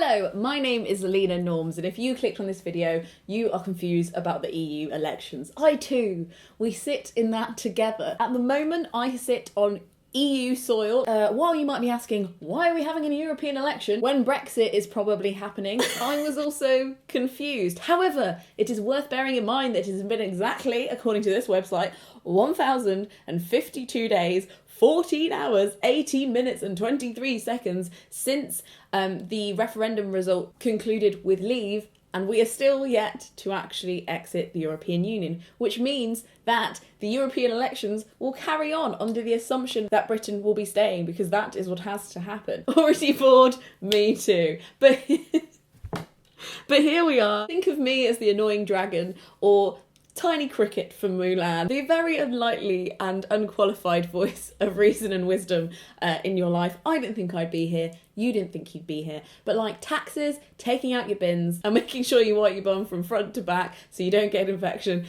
Hello, my name is Alina Norms, and if you clicked on this video, you are confused about the EU elections. I too. We sit in that together. At the moment, I sit on EU soil. While you might be asking, why are we having a European election when Brexit is probably happening? I was also confused. However, it is worth bearing in mind that it has been exactly, according to this website, 1,052 days, 14 hours, 18 minutes and 23 seconds since the referendum result concluded with leave, and we are still yet to actually exit the European Union, which means that the European elections will carry on under the assumption that Britain will be staying, because that is what has to happen. Already bored? Me too. But here we are. Think of me as the annoying dragon, or Tiny Cricket from Mulan, the very unlikely and unqualified voice of reason and wisdom in your life. I didn't think I'd be here. You didn't think you'd be here. But like taxes, taking out your bins, and making sure you wipe your bum from front to back so you don't get an infection.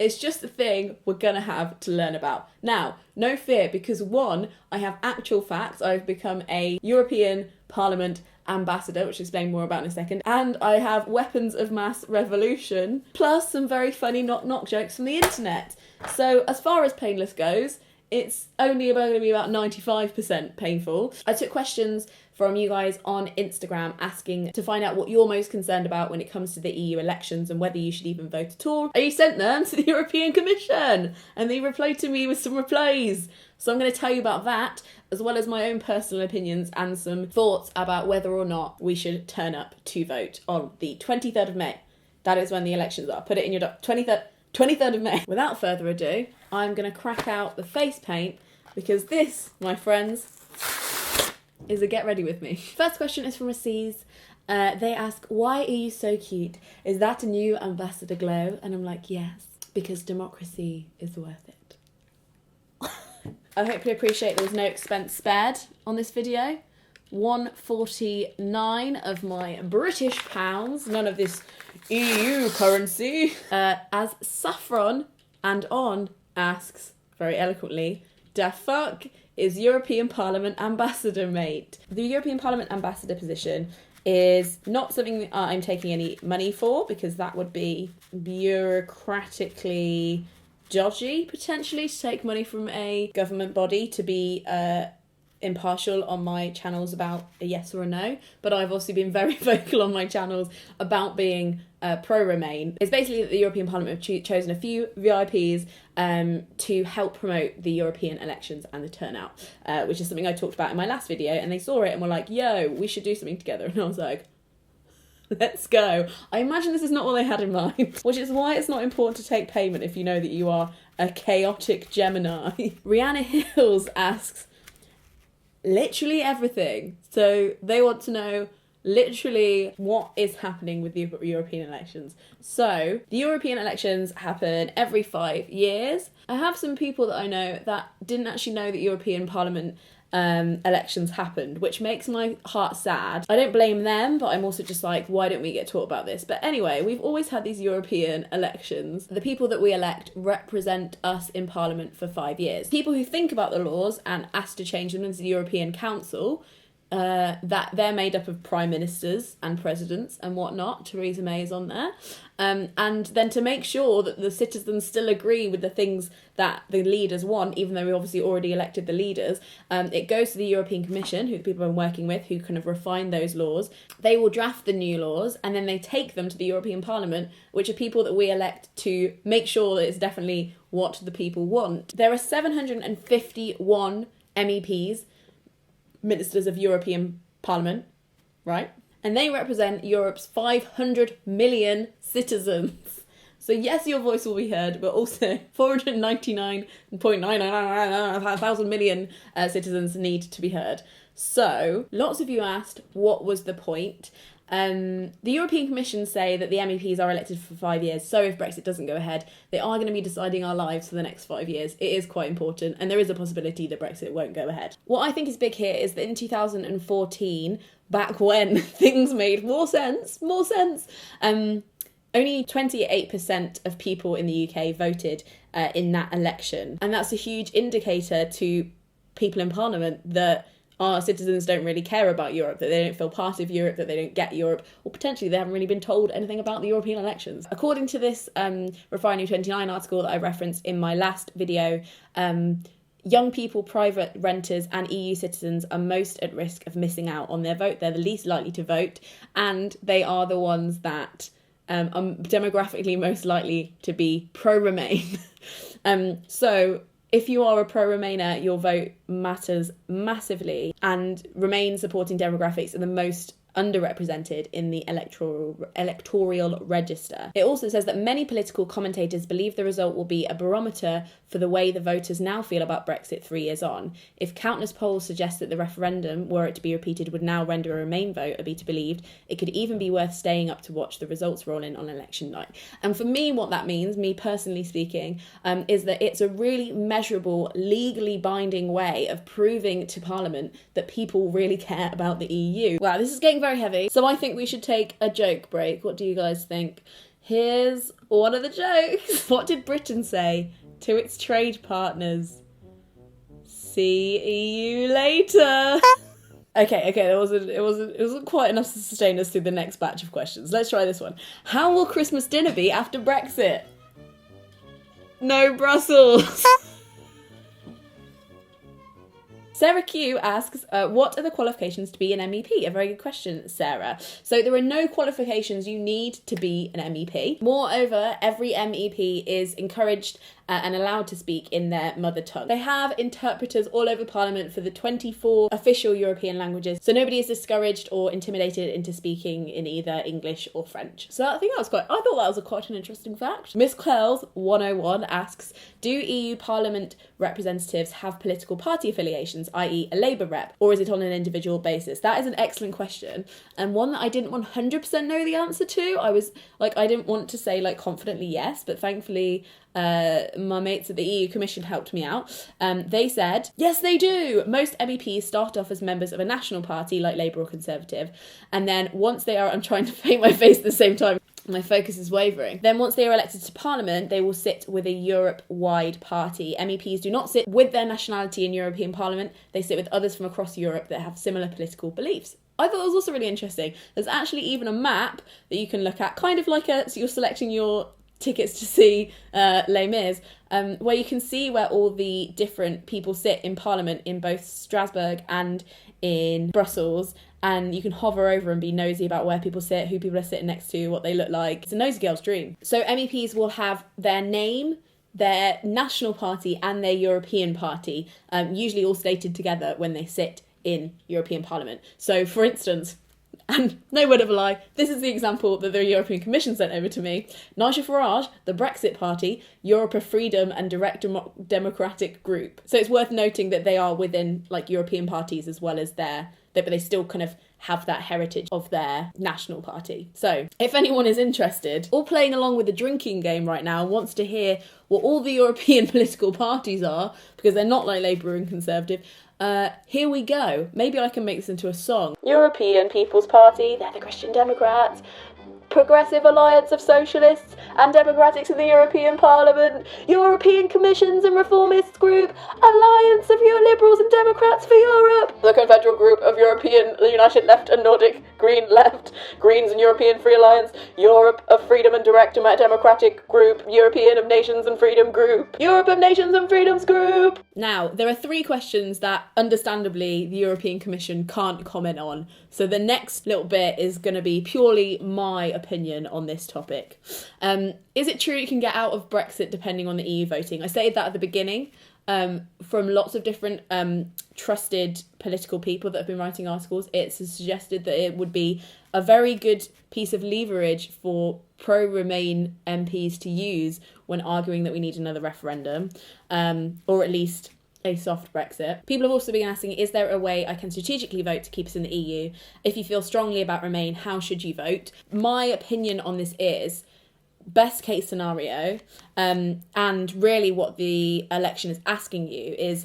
It's just a thing we're gonna have to learn about. Now, no fear, because one, I have actual facts. I've become a European Parliament ambassador, which I'll explain more about in a second, and I have weapons of mass revolution, plus some very funny knock-knock jokes from the internet. So as far as painless goes, it's only going to be about 95% painful. I took questions from you guys on Instagram asking to find out what you're most concerned about when it comes to the EU elections and whether you should even vote at all. I sent them to the European Commission and they replied to me with some replies. So I'm going to tell you about that, as well as my own personal opinions and some thoughts about whether or not we should turn up to vote on the 23rd of May. That is when the elections are. Put it in your 23rd of May. Without further ado, I'm going to crack out the face paint, because this, my friends, is a get ready with me. First question is from Aziz. They ask, why are you so cute? Is that a new ambassador glow? And I'm like, yes, because democracy is worth it. I hope you appreciate there was no expense spared on this video. 149 of my British pounds, none of this EU currency. As Saffron and On asks, very eloquently, da fuck is European Parliament ambassador, mate? The European Parliament ambassador position is not something that I'm taking any money for, because that would be bureaucratically dodgy, potentially, to take money from a government body to be impartial on my channels about a yes or a no. But I've also been very vocal on my channels about being pro-Remain. It's basically that the European Parliament have chosen a few VIPs to help promote the European elections and the turnout, which is something I talked about in my last video, and they saw it and were like, yo, we should do something together. And I was like, let's go. I imagine this is not what they had in mind, which is why it's not important to take payment if you know that you are a chaotic Gemini. Rihanna Hills asks, literally everything. So they want to know literally what is happening with the European elections. So the European elections happen every 5 years. I have some people that I know that didn't actually know that European Parliament elections happened, which makes my heart sad. I don't blame them, but I'm also just like, why don't we get taught about this? But anyway, we've always had these European elections. The people that we elect represent us in Parliament for 5 years. People who think about the laws and ask to change them into the European Council, that they're made up of prime ministers and presidents and whatnot. Theresa May is on there. And then to make sure that the citizens still agree with the things that the leaders want, even though we obviously already elected the leaders, it goes to the European Commission, who the people I've been working with, who kind of refine those laws. They will draft the new laws, and then they take them to the European Parliament, which are people that we elect to make sure that it's definitely what the people want. There are 751 MEPs, Ministers of European Parliament, right? And they represent Europe's 500 million citizens. So yes, your voice will be heard, but also 499.999 thousand million citizens need to be heard. So lots of you asked, what was the point? The European Commission say that the MEPs are elected for 5 years, so if Brexit doesn't go ahead, they are going to be deciding our lives for the next 5 years. It is quite important, and there is a possibility that Brexit won't go ahead. What I think is big here is that in 2014, back when things made more sense, only 28% of people in the UK voted in that election. And that's a huge indicator to people in Parliament that our citizens don't really care about Europe, that they don't feel part of Europe, that they don't get Europe, or potentially they haven't really been told anything about the European elections. According to this Refinery 29 article that I referenced in my last video, young people, private renters and EU citizens are most at risk of missing out on their vote. They're the least likely to vote, and they are the ones that are demographically most likely to be pro-Remain. So if you are a pro-Remainer, your vote matters massively, and Remain supporting demographics are the most underrepresented in the electoral register. It also says that many political commentators believe the result will be a barometer for the way the voters now feel about Brexit 3 years on. If countless polls suggest that the referendum, were it to be repeated, would now render a Remain vote a be to believed, it could even be worth staying up to watch the results roll in on election night. And for me, what that means, me personally speaking, is that it's a really measurable, legally binding way of proving to Parliament that people really care about the EU. Wow, this is getting very heavy. So I think we should take a joke break. What do you guys think? Here's one of the jokes. What did Britain say to its trade partners? See you later. Okay, it wasn't quite enough to sustain us through the next batch of questions. Let's try this one. How will Christmas dinner be after Brexit? No Brussels. Sarah Q asks, what are the qualifications to be an MEP? A very good question, Sarah. So there are no qualifications you need to be an MEP. Moreover, every MEP is encouraged and allowed to speak in their mother tongue. They have interpreters all over Parliament for the 24 official European languages, so nobody is discouraged or intimidated into speaking in either English or French. So I thought that was quite an interesting fact. Miss Curls 101 asks, do EU Parliament representatives have political party affiliations, i.e. a Labour rep, or is it on an individual basis? That is an excellent question, and one that I didn't 100% know the answer to. I didn't want to say confidently yes, but thankfully my mates at the EU Commission helped me out. They said, yes, they do. Most MEPs start off as members of a national party like Labour or Conservative, and then once they are, I'm trying to paint my face at the same time, my focus is wavering. Then once they are elected to Parliament, they will sit with a Europe-wide party. MEPs do not sit with their nationality in European Parliament. They sit with others from across Europe that have similar political beliefs. I thought it was also really interesting. There's actually even a map that you can look at, kind of like so you're selecting your tickets to see Les Mis, where you can see where all the different people sit in Parliament in both Strasbourg and in Brussels, and you can hover over and be nosy about where people sit, who people are sitting next to, what they look like. It's a nosy girl's dream. So MEPs will have their name, their national party and their European party, usually all stated together when they sit in European Parliament. So for instance, and no word of a lie, this is the example that the European Commission sent over to me. Nigel Farage, the Brexit Party, Europe of Freedom and Direct Democratic Group. So it's worth noting that they are within European parties as well as but they still kind of have that heritage of their national party. So if anyone is interested or playing along with the drinking game right now and wants to hear what all the European political parties are, because they're not like Labour and Conservative, here we go. Maybe I can make this into a song. European People's Party, they're the Christian Democrats. Progressive Alliance of Socialists and Democrats in the European Parliament, European Commissions and Reformists Group, Alliance of Liberals and Democrats for Europe, the Confederal Group of European United Left and Nordic Green Left, Greens and European Free Alliance, Europe of Freedom and Direct Democratic Group, European of Nations and Freedom Group, Europe of Nations and Freedoms Group. Now, there are 3 questions that, understandably, the European Commission can't comment on. So the next little bit is going to be purely my opinion on this topic. Is it true you can get out of Brexit depending on the EU voting? I stated that at the beginning. From lots of different trusted political people that have been writing articles, it's suggested that it would be a very good piece of leverage for pro-Remain MPs to use when arguing that we need another referendum, or at least a soft Brexit. People have also been asking, is there a way I can strategically vote to keep us in the EU? If you feel strongly about Remain, how should you vote? My opinion on this is best case scenario, and really what the election is asking you is,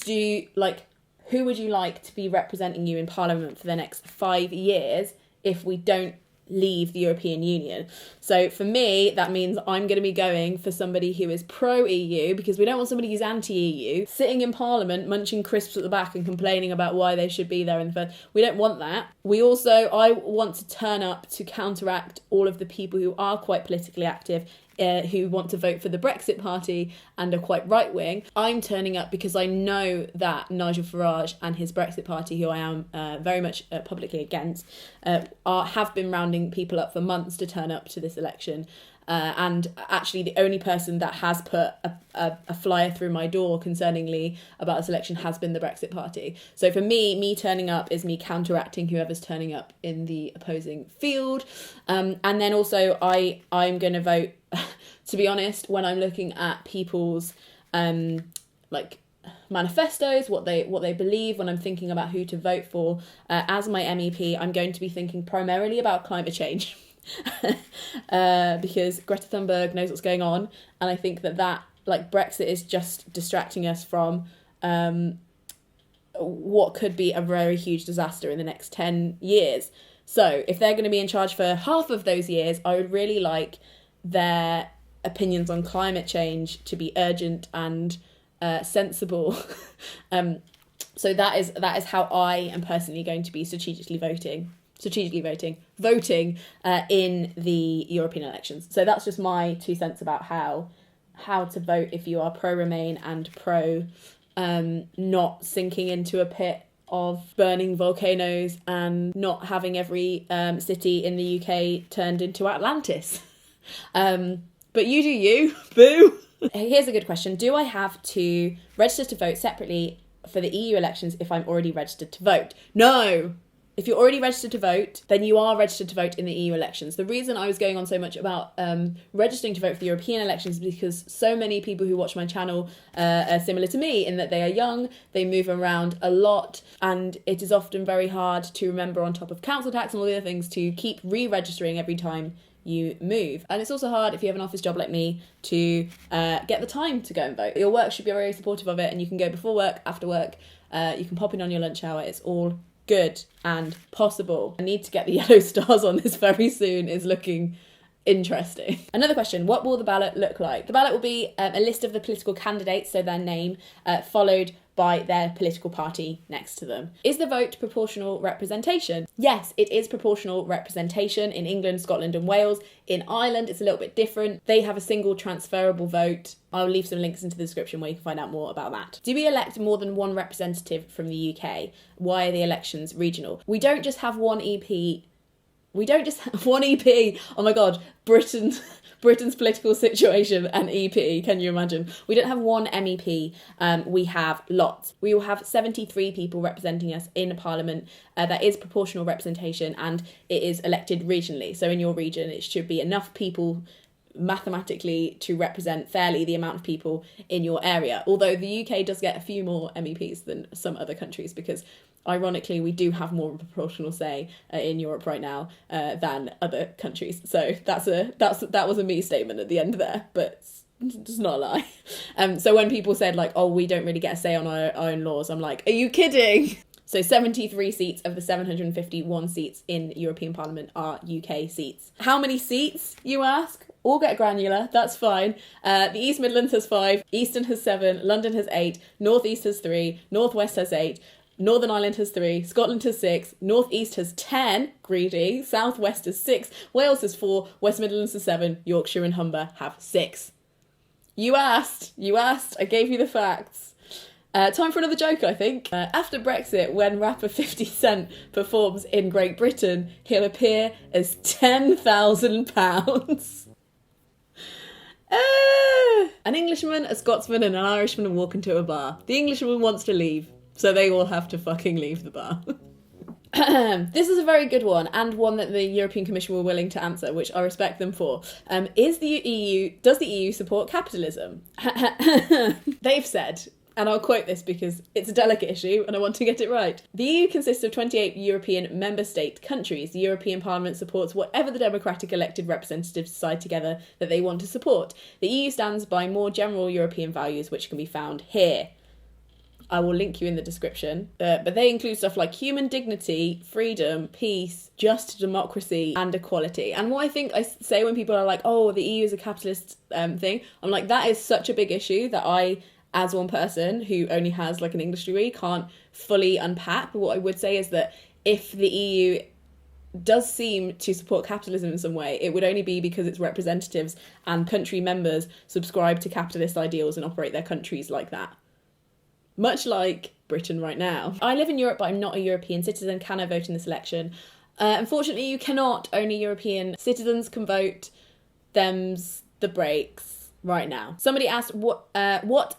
who would you like to be representing you in Parliament for the next 5 years if we don't leave the European Union. So for me, that means I'm going to be going for somebody who is pro-EU, because we don't want somebody who's anti-EU sitting in Parliament munching crisps at the back and complaining about why they should be there in the first. We don't want that. I want to turn up to counteract all of the people who are quite politically active, who want to vote for the Brexit party and are quite right-wing. I'm turning up because I know that Nigel Farage and his Brexit party, who I am very much publicly against, have been rounding people up for months to turn up to this election. And actually the only person that has put a flyer through my door concerningly about this election has been the Brexit party. So for me turning up is me counteracting whoever's turning up in the opposing field. And then also I'm going to vote, to be honest, when I'm looking at people's manifestos, what they believe, when I'm thinking about who to vote for, as my MEP, I'm going to be thinking primarily about climate change. Because Greta Thunberg knows what's going on, and I think that Brexit is just distracting us from what could be a very huge disaster in the next 10 years. So if they're going to be in charge for half of those years, I would really like their opinions on climate change to be urgent and sensible. So that is how I am personally going to be strategically voting in the European elections. So that's just my 2 cents about how to vote if you are pro-Remain and pro not sinking into a pit of burning volcanoes and not having every city in the UK turned into Atlantis. But you do you, boo. Here's a good question. Do I have to register to vote separately for the EU elections if I'm already registered to vote? No. If you're already registered to vote, then you are registered to vote in the EU elections. The reason I was going on so much about registering to vote for the European elections is because so many people who watch my channel are similar to me in that they are young, they move around a lot, and it is often very hard to remember, on top of council tax and all the other things, to keep re-registering every time you move. And it's also hard if you have an office job like me to get the time to go and vote. Your work should be very supportive of it, and you can go before work, after work, you can pop in on your lunch hour. It's all good and possible. I need to get the yellow stars on this very soon. Is looking interesting. Another question, what will the ballot look like? The ballot will be a list of the political candidates, so their name, followed by their political party next to them. Is the vote proportional representation? Yes, it is proportional representation in England, Scotland and Wales. In Ireland, it's a little bit different. They have a single transferable vote. I'll leave some links into the description where you can find out more about that. Do we elect more than one representative from the UK? Why are the elections regional? We don't just have one EP. Oh my God, Britain's political situation and EP, can you imagine? We don't have one MEP, we have lots. We will have 73 people representing us in Parliament. That is proportional representation, and it is elected regionally. So in your region, it should be enough people mathematically to represent fairly the amount of people in your area. Although the UK does get a few more MEPs than some other countries, because ironically we do have more of a proportional say in Europe right now than other countries. So that was a me statement at the end there, but it's not a lie. So when people said we don't really get a say on our own laws, I'm like, are you kidding? So 73 seats of the 751 seats in European Parliament are UK seats. How many seats, you ask? All get granular, that's fine. The East Midlands has 5, Eastern has 7, London has 8, North East has 3, North West has 8, Northern Ireland has 3, Scotland has 6, North East has 10, greedy, South West has 6, Wales has 4, West Midlands has 7, Yorkshire and Humber have 6. You asked, I gave you the facts. Time for another joke, I think. After Brexit, when rapper 50 Cent performs in Great Britain, he'll appear as £10,000. An Englishman, a Scotsman and an Irishman are walking to a bar. The Englishman wants to leave, so they all have to fucking leave the bar. This is a very good one, and one that the European Commission were willing to answer, which I respect them for. Does the EU support capitalism? They've said, and I'll quote this because it's a delicate issue and I want to get it right. The EU consists of 28 European member state countries. The European Parliament supports whatever the democratic elected representatives decide together that they want to support. The EU stands by more general European values which can be found here. I will link you in the description. But they include stuff like human dignity, freedom, peace, just democracy, and equality. And what I think I say when people are like, oh, the EU is a capitalist thing, I'm like, that is such a big issue that I, as one person who only has like an English degree, can't fully unpack. But what I would say is that if the EU does seem to support capitalism in some way, it would only be because its representatives and country members subscribe to capitalist ideals and operate their countries like that. Much like Britain right now. I live in Europe, but I'm not a European citizen. Can I vote in this election? Unfortunately, you cannot. Only European citizens can vote. Them's the breaks right now. Somebody asked what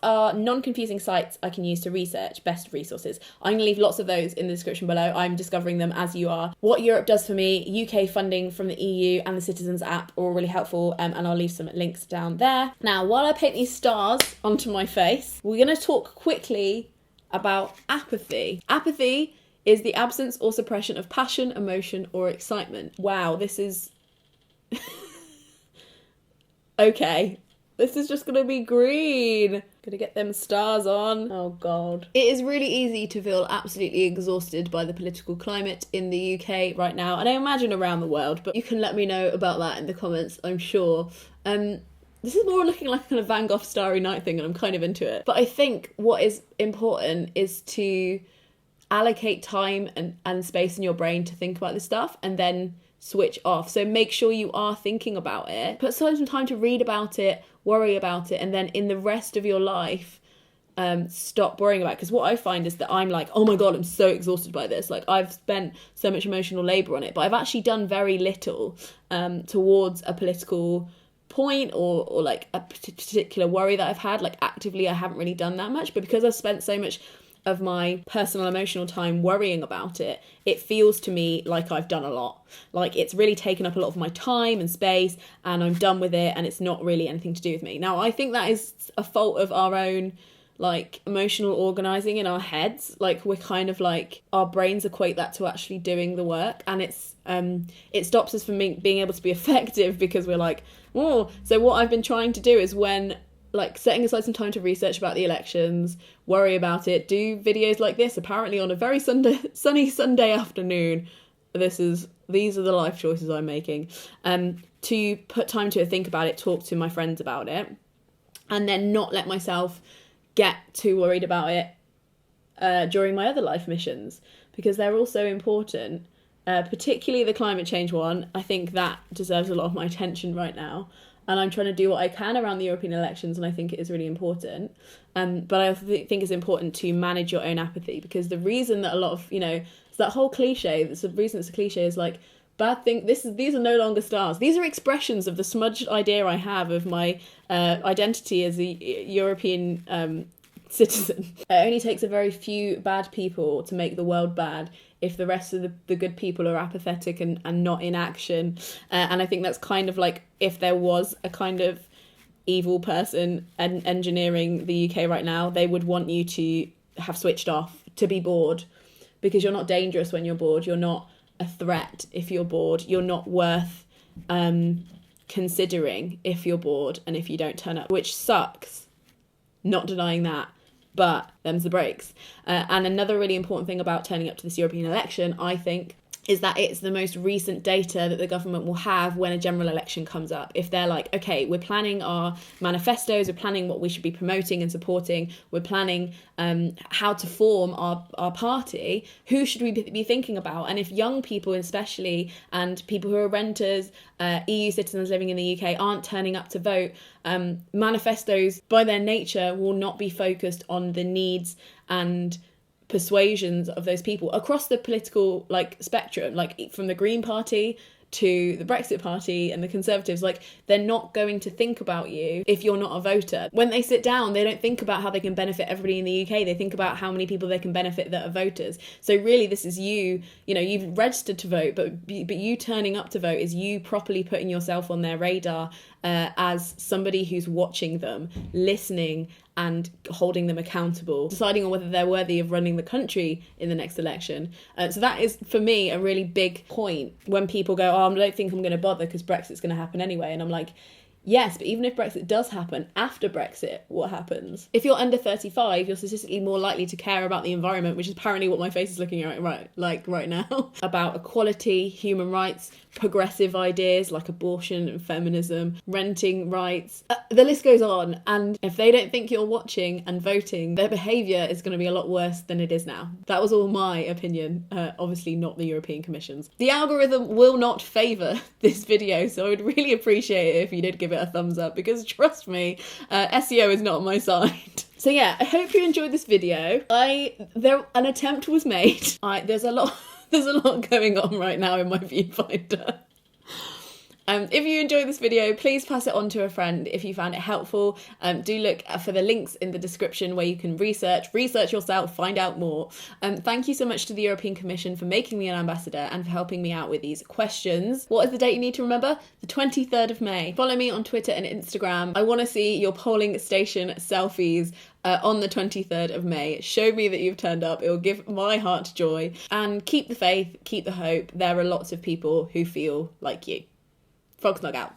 are non-confusing sites I can use to research best resources. I'm going to leave lots of those in the description below. I'm discovering them as you are. What Europe does for me, UK funding from the EU and the Citizens app are all really helpful, and I'll leave some links down there. Now, while I paint these stars onto my face, we're going to talk quickly about apathy. Apathy is the absence or suppression of passion, emotion, or excitement. Wow, this is... okay. This is just going to be green. Gonna get them stars on. Oh God. It is really easy to feel absolutely exhausted by the political climate in the UK right now, and I imagine around the world, but you can let me know about that in the comments, I'm sure. This is more looking like a kind of Van Gogh Starry Night thing, and I'm kind of into it. But I think what is important is to allocate time and space in your brain to think about this stuff, and then switch off. So make sure you are thinking about it. Put some time to read about it, worry about it, and then in the rest of your life, stop worrying about it. Because what I find is that I'm like, oh my God, I'm so exhausted by this. Like, I've spent so much emotional labour on it, but I've actually done very little towards a political point or like a particular worry that I've had. Like, actively, I haven't really done that much, but because I've spent so much of my personal emotional time worrying about it, it feels to me like I've done a lot. Like, it's really taken up a lot of my time and space, and I'm done with it, and it's not really anything to do with me. Now, I think that is a fault of our own, like, emotional organising in our heads. Like, we're kind of like, our brains equate that to actually doing the work, and it stops us from being able to be effective, because we're like, oh. So what I've been trying to do is, when like setting aside some time to research about the elections, worry about it, do videos like this, apparently on a very sunny Sunday afternoon. These are the life choices I'm making. To put time to think about it, talk to my friends about it, and then not let myself get too worried about it during my other life missions, because they're also important. Particularly the climate change one. I think that deserves a lot of my attention right now. And I'm trying to do what I can around the European elections, and I think it is really important. But I also think it's important to manage your own apathy, because the reason that a lot of, it's that whole cliche, the reason it's a cliche is like, bad thing, these are no longer stars. These are expressions of the smudged idea I have of my identity as a European citizen. It only takes a very few bad people to make the world bad, if the rest of the good people are apathetic and not in action. And I think that's kind of like, if there was a kind of evil person engineering the UK right now, they would want you to have switched off, to be bored, because you're not dangerous when you're bored. You're not a threat if you're bored. You're not worth considering if you're bored and if you don't turn up, which sucks. Not denying that. But them's the breaks. And another really important thing about turning up to this European election, I think, is that it's the most recent data that the government will have when a general election comes up. If they're like, okay, we're planning our manifestos, we're planning what we should be promoting and supporting, we're planning how to form our party, who should we be thinking about? And if young people especially, and people who are renters, EU citizens living in the UK aren't turning up to vote, manifestos by their nature will not be focused on the needs and persuasions of those people across the political spectrum, like from the Green Party to the Brexit Party and the Conservatives. Like, they're not going to think about you if you're not a voter. When they sit down, they don't think about how they can benefit everybody in the UK. They think about how many people they can benefit that are voters. So really, this is you've registered to vote, but you turning up to vote is you properly putting yourself on their radar as somebody who's watching them, listening and holding them accountable, deciding on whether they're worthy of running the country in the next election. So that is, for me, a really big point when people go, oh, I don't think I'm going to bother because Brexit's going to happen anyway. And I'm like, Yes, but even if Brexit does happen, after Brexit, what happens? If you're under 35, you're statistically more likely to care about the environment, which is apparently what my face is looking at right now, about equality, human rights, progressive ideas like abortion and feminism, renting rights. The list goes on, and if they don't think you're watching and voting, their behaviour is going to be a lot worse than it is now. That was all my opinion, obviously not the European Commission's. The algorithm will not favour this video, so I would really appreciate it if you did give it a thumbs up, because trust me, SEO is not on my side. So yeah, I hope you enjoyed this video. An attempt was made. There's a lot going on right now in my viewfinder. If you enjoyed this video, please pass it on to a friend if you found it helpful. Do look for the links in the description where you can research yourself, find out more. Thank you so much to the European Commission for making me an ambassador and for helping me out with these questions. What is the date you need to remember? The 23rd of May. Follow me on Twitter and Instagram. I want to see your polling station selfies on the 23rd of May. Show me that you've turned up. It will give my heart joy. And keep the faith, keep the hope. There are lots of people who feel like you. Frog's not out.